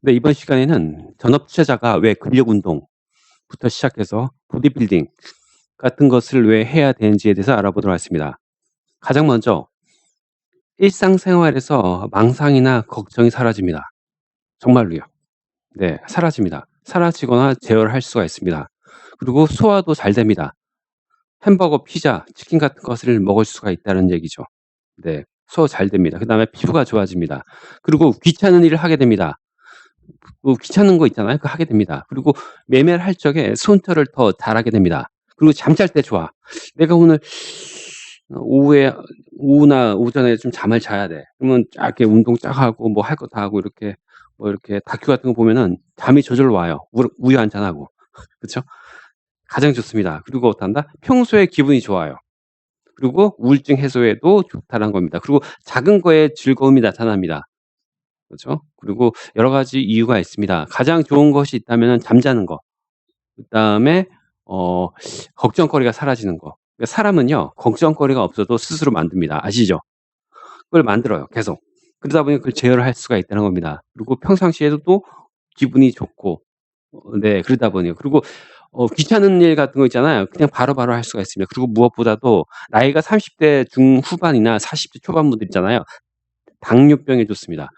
네, 이번 시간에는 전업 투자자가 왜 근력 운동부터 시작해서 보디빌딩 같은 것을 왜 해야 되는지에 대해서 알아보도록 하겠습니다. 가장 먼저 일상생활에서 망상이나 걱정이 사라집니다. 정말로요. 네, 사라집니다. 사라지거나 제어를 할 수가 있습니다. 그리고 소화도 잘 됩니다. 햄버거, 피자, 치킨 같은 것을 먹을 수가 있다는 얘기죠. 네, 소화 잘 됩니다. 그다음에 피부가 좋아집니다. 그리고 귀찮은 일을 하게 됩니다. 귀찮은 거 있잖아요. 그거 하게 됩니다. 그리고 매매를 할 적에 손절을 더 잘하게 됩니다. 그리고 잠잘 때 좋아. 내가 오늘 오후에 오후나 오전에 좀 잠을 자야 돼. 그러면 쫙 이렇게 운동 쫙 하고 뭐 할 거 다 하고 이렇게 뭐 이렇게 다큐 같은 거 보면은 잠이 저절로 와요. 우유 한 잔 하고. 그쵸? 가장 좋습니다. 그리고 어떤다? 평소에 기분이 좋아요. 그리고 우울증 해소에도 좋다는 겁니다. 그리고 작은 거에 즐거움이 나타납니다. 그렇죠? 그리고 여러 가지 이유가 있습니다. 가장 좋은 것이 있다면은 잠자는 거. 그다음에 어 걱정거리가 사라지는 거. 그러니까 사람은요, 걱정거리가 없어도 스스로 만듭니다. 아시죠? 그걸 만들어요, 계속. 그러다 보니 그걸 제어를 할 수가 있다는 겁니다. 그리고 평상시에도 또 기분이 좋고 네, 그러다 보니요. 그리고 귀찮은 일 같은 거 있잖아요. 그냥 바로바로 할 수가 있습니다. 그리고 무엇보다도 나이가 30대 중후반이나 40대 초반 분들 있잖아요. 당뇨병에 좋습니다.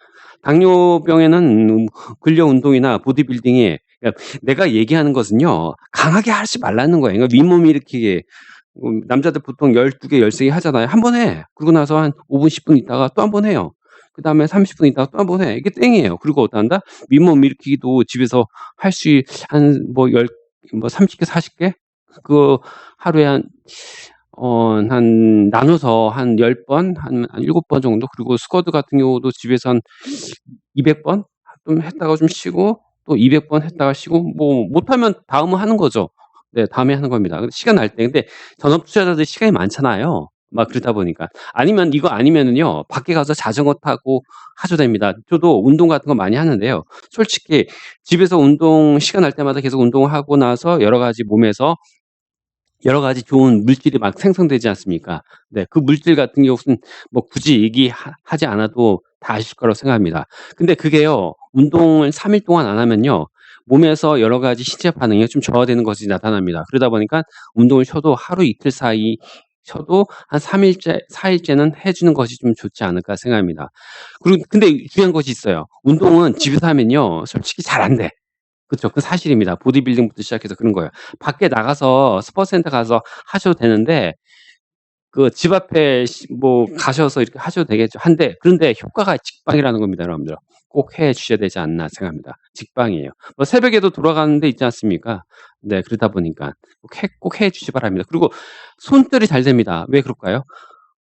당뇨병에는 근력 운동이나 보디빌딩이, 그러니까 내가 얘기하는 것은요, 강하게 하지 말라는 거예요. 그러니까 윗몸 일으키기. 남자들 보통 12개, 13개 하잖아요. 한 번 해. 그러고 나서 한 5분, 10분 있다가 또 한 번 해요. 그다음에 30분 있다가 또 한 번 해. 이게 땡이에요. 그리고 어떠한다? 윗몸 일으키기도 집에서 할 수 한 뭐 30개, 40개? 그 하루에 한 나눠서 한 10번, 한 7번 정도. 그리고 스쿼트 같은 경우도 집에서 한 200번 좀 했다가 좀 쉬고 또 200번 했다가 쉬고 뭐 못하면 다음은 하는 거죠. 네, 다음에 하는 겁니다. 근데 시간 날 때. 근데 전업 투자자들 시간이 많잖아요. 막 그러다 보니까. 아니면 이거 아니면은요, 밖에 가서 자전거 타고 하셔도 됩니다. 저도 운동 같은 거 많이 하는데요. 솔직히 집에서 운동 시간 날 때마다 계속 운동을 하고 나서 여러 가지 몸에서 여러 가지 좋은 물질이 막 생성되지 않습니까? 네. 그 물질 같은 경우는 뭐 굳이 하지 않아도 다 아실 거라고 생각합니다. 근데 그게요, 운동을 3일 동안 안 하면요, 몸에서 여러 가지 신체 반응이 좀 저하되는 것이 나타납니다. 그러다 보니까 운동을 쉬어도 하루 이틀 사이 쉬어도 한 3 일째, 4 일째는 해 주는 것이 좀 좋지 않을까 생각합니다. 그리고 근데 중요한 것이 있어요. 운동은 집에서 하면요, 솔직히 잘 안 돼. 그쵸. 그 사실입니다. 보디빌딩부터 시작해서 그런 거예요. 밖에 나가서 스포츠 센터 가서 하셔도 되는데 그 집 앞에 뭐 가셔서 이렇게 하셔도 되겠죠. 그런데 효과가 직방이라는 겁니다, 여러분들. 꼭 해 주셔야 되지 않나 생각합니다. 직방이에요. 뭐 새벽에도 돌아가는 데 있지 않습니까? 네, 그러다 보니까 꼭 해 주시기 바랍니다. 그리고 손들이 잘 됩니다. 왜 그럴까요?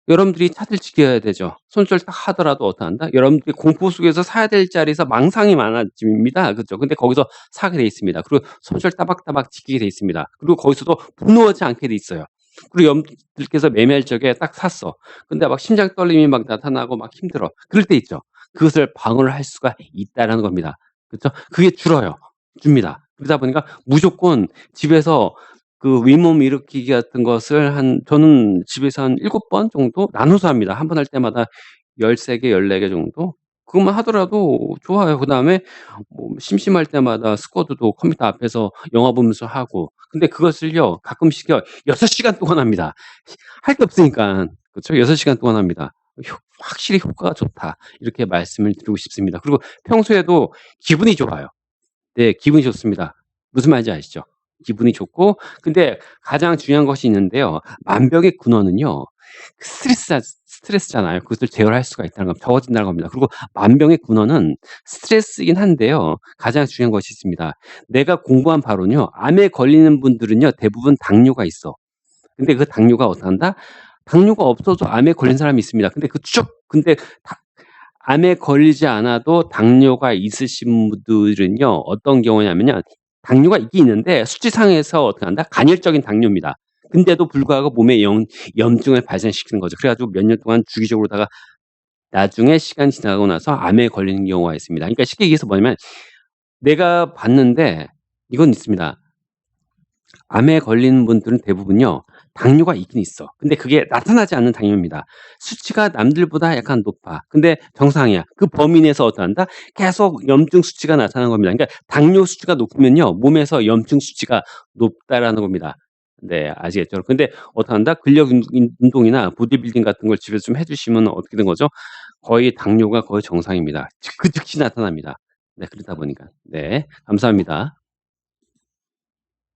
여러분들이 차들 지켜야 되죠. 손절 딱 하더라도 어떡한다? 여러분들이 공포 속에서 사야 될 자리에서 망상이 많아집니다. 그죠? 근데 거기서 사게 돼 있습니다. 그리고 손절 따박따박 지키게 돼 있습니다. 그리고 거기서도 분노하지 않게 돼 있어요. 그리고 여러분들께서 매매할 적에 딱 샀어. 근데 막 심장 떨림이 막 나타나고 막 힘들어. 그럴 때 있죠. 그것을 방어를 할 수가 있다라는 겁니다. 그죠? 그게 줄어요. 줍니다. 그러다 보니까 무조건 집에서 그 윗몸 일으키기 같은 것을 저는 집에서 한 7번 정도 나눠서 합니다. 한 번 할 때마다 13개, 14개 정도? 그것만 하더라도 좋아요. 그다음에 뭐 심심할 때마다 스쿼트도 컴퓨터 앞에서 영화 보면서 하고. 근데 그것을요, 가끔씩요, 6 시간 동안 합니다. 할 게 없으니까. 그쵸? 6 시간 동안 합니다. 확실히 효과가 좋다. 이렇게 말씀을 드리고 싶습니다. 그리고 평소에도 기분이 좋아요. 네, 기분이 좋습니다. 무슨 말인지 아시죠? 기분이 좋고, 근데 가장 중요한 것이 있는데요. 만병의 근원은요, 그 스트레스잖아요. 그것을 제어할 수가 있다는 겁니다. 적어진다는 겁니다. 그리고 만병의 근원은 스트레스이긴 한데요. 가장 중요한 것이 있습니다. 내가 공부한 바로는요, 암에 걸리는 분들은요, 대부분 당뇨가 있어. 근데 그 당뇨가 어떡한다? 당뇨가 없어도 암에 걸린 사람이 있습니다. 근데 암에 걸리지 않아도 당뇨가 있으신 분들은요, 어떤 경우냐면요, 당뇨가 있긴 있는데 수치상에서 어떻게 한다? 간헐적인 당뇨입니다. 근데도 불구하고 몸에 염증을 발생시키는 거죠. 그래가지고 몇 년 동안 주기적으로다가 나중에 시간이 지나고 나서 암에 걸리는 경우가 있습니다. 그러니까 쉽게 얘기해서 뭐냐면, 내가 봤는데 이건 있습니다. 암에 걸리는 분들은 대부분요, 당뇨가 있긴 있어. 근데 그게 나타나지 않는 당뇨입니다. 수치가 남들보다 약간 높아. 근데 정상이야. 그 범위 내에서 어떠한다? 계속 염증 수치가 나타나는 겁니다. 그러니까 당뇨 수치가 높으면요. 몸에서 염증 수치가 높다라는 겁니다. 네, 아시겠죠? 근데 어떠한다? 근력 운동이나 보디빌딩 같은 걸 집에서 좀 해주시면 어떻게 된 거죠? 거의 당뇨가 거의 정상입니다. 그 즉시 나타납니다. 네, 그러다 보니까. 네, 감사합니다.